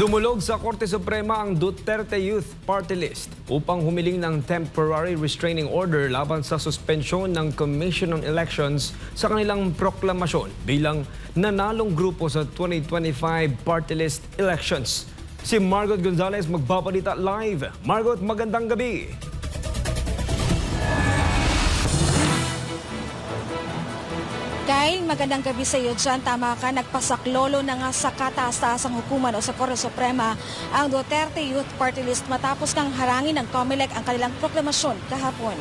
Dumulog sa Korte Suprema ang Duterte Youth Party List upang humiling ng temporary restraining order laban sa suspensyon ng Commission on Elections sa kanilang proklamasyon bilang nanalong grupo sa 2025 Party List elections. Si Margot Gonzalez magbabalita live. Margot, magandang gabi. Kyle, magandang gabi sa iyo dyan. Tama ka, nagpasaklolo na nga sa kataas-taasang hukuman o sa Korte Suprema ang Duterte Youth Party List matapos kang harangin ng COMELEC ang kanilang proklamasyon kahapon.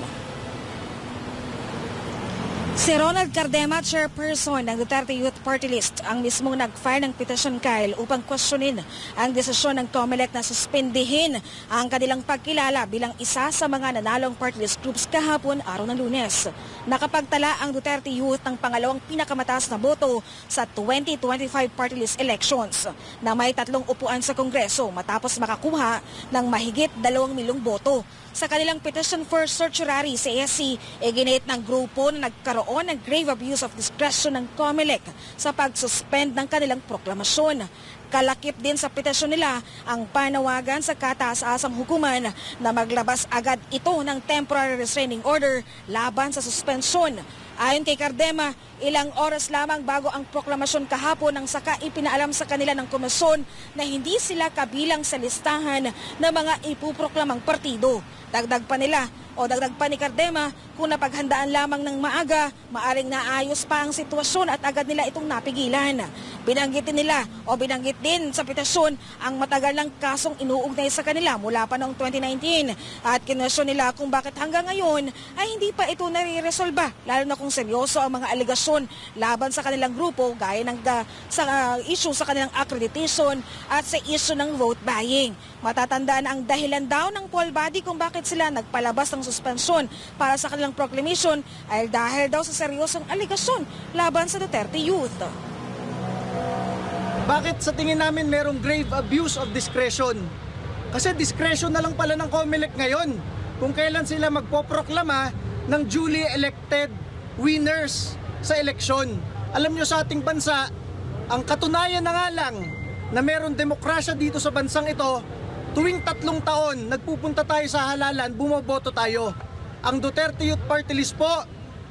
Si Ronald Cardema, chairperson ng Duterte Youth Party List, ang mismong nag-file ng petisyon, Kyle, upang questionin ang desisyon ng COMELEC na suspendihin ang kanilang pagkilala bilang isa sa mga nanalong party list groups kahapon araw ng Lunes. Nakapagtala ang Duterte Youth ng pangalawang pinakamataas na boto sa 2025 party list elections na may 3 upuan sa Kongreso matapos makakuha ng mahigit 2 milyong boto. Sa kanilang petition for certiorari sa ESC, iginit ng grupo na nagkaroon ng grave abuse of discretion ng COMELEC sa pag-suspend ng kanilang proklamasyon. Kalakip din sa petisyon nila ang panawagan sa kataas-asang hukuman na maglabas agad ito ng temporary restraining order laban sa suspensyon. Ayon kay Cardema, ilang oras lamang bago ang proklamasyon kahapon nang saka ipinaalam sa kanila ng komisyon na hindi sila kabilang sa listahan ng mga ipuproklamang partido. Dagdag pa ni Cardema, kung napaghandaan lamang ng maaga, maaring naayos pa ang sitwasyon at agad nila itong napigilan. Binanggit din sa petisyon ang matagal ng kasong inuugnay sa kanila mula pa noong 2019 at kinwestiyon nila kung bakit hanggang ngayon ay hindi pa ito nare-resolba, lalo na kung seryoso ang mga aligasyon laban sa kanilang grupo gaya ng issue sa kanilang accreditation at sa issue ng vote buying. Matatandaan ang dahilan daw ng poll body kung bakit sila nagpalabas ng suspensyon para sa kanilang proclamation ay dahil daw sa seryosong aligasyon laban sa Duterte Youth. Bakit sa tingin namin merong grave abuse of discretion? Kasi discretion na lang pala ng COMELEC ngayon kung kailan sila magpoproklama ng duly elected winners sa eleksyon. Alam nyo, sa ating bansa, ang katunayan na nga lang na merong demokrasya dito sa bansang ito, tuwing 3 taon nagpupunta tayo sa halalan, bumoboto tayo. Ang Duterte Youth Party List po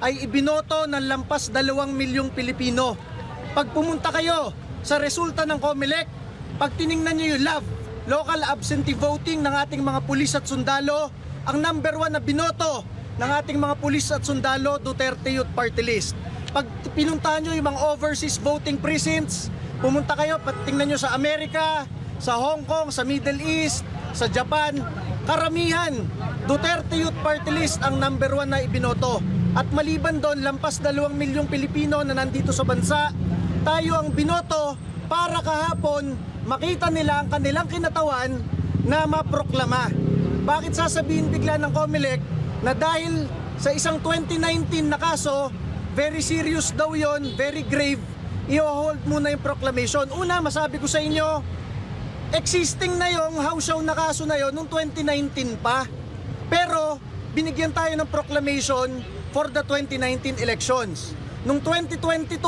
ay ibinoto ng lampas 2 milyong Pilipino. Pag pumunta kayo sa resulta ng COMELEC, pag tiningnan nyo yung local absentee voting ng ating mga pulis at sundalo, ang number 1 na binoto ng ating mga pulis at sundalo, Duterte Youth Party List. Pag pinuntahan nyo yung mga overseas voting precincts, pumunta kayo, tingnan nyo sa Amerika, sa Hong Kong, sa Middle East, sa Japan, karamihan, Duterte Youth Party List ang number 1 na ibinoto. At maliban doon, lampas 2 milyong Pilipino na nandito sa bansa, tayo ang binoto para kahapon makita nila ang kanilang kinatawan na maproklama. Bakit sasabihin bigla ng COMELEC na dahil sa isang 2019 na kaso, very serious daw yon, very grave, i-hold muna yung proclamation? Una, masabi ko sa inyo, existing na yung house show na kaso na yon noong 2019 pa. Pero binigyan tayo ng proclamation for the 2019 elections. Noong 2022,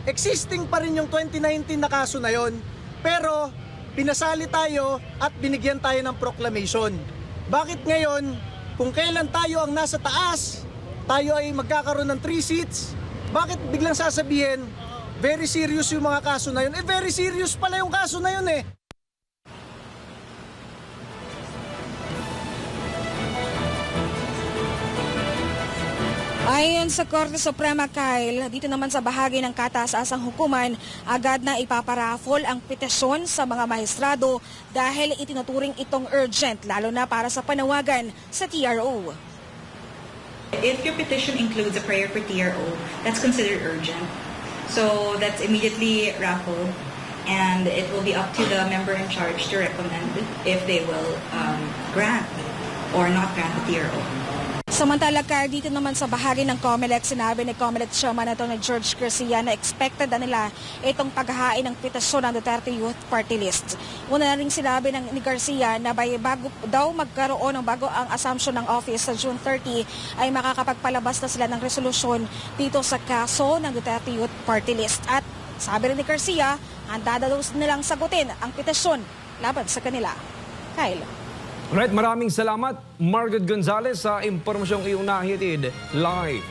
existing pa rin yung 2019 na kaso na yon, pero pinasali tayo at binigyan tayo ng proclamation. Bakit ngayon, kung kailan tayo ang nasa taas, tayo ay magkakaroon ng 3 seats, bakit biglang sasabihin, very serious yung mga kaso na yun? Very serious pala yung kaso na yun eh. Ayon sa Korte Suprema, Kyle, dito naman sa bahagi ng kataas-asang hukuman, agad na ipaparaffle ang petisyon sa mga maestrado dahil itinuturing itong urgent, lalo na para sa panawagan sa TRO. If your petition includes a prayer for TRO, that's considered urgent. So that's immediately raffled, and it will be up to the member in charge to recommend if they will grant or not grant the TRO. Samantala, dito naman sa bahagi ng COMELEC, sinabi ni COMELEC Chairman na George Garcia na expected na nila itong paghahain ng petisyon ng Duterte Youth Party List. Una na rin sinabi ni Garcia na bago daw magkaroon ng bago ang assumption ng office sa June 30 ay makakapagpalabas na sila ng resolusyon dito sa kaso ng Duterte Youth Party List. At sabi rin ni Garcia, handa daw nilang sagutin ang petisyon laban sa kanila. Kyle. Alright, maraming salamat Margaret Gonzalez sa impormasyong iyong nahihatid live.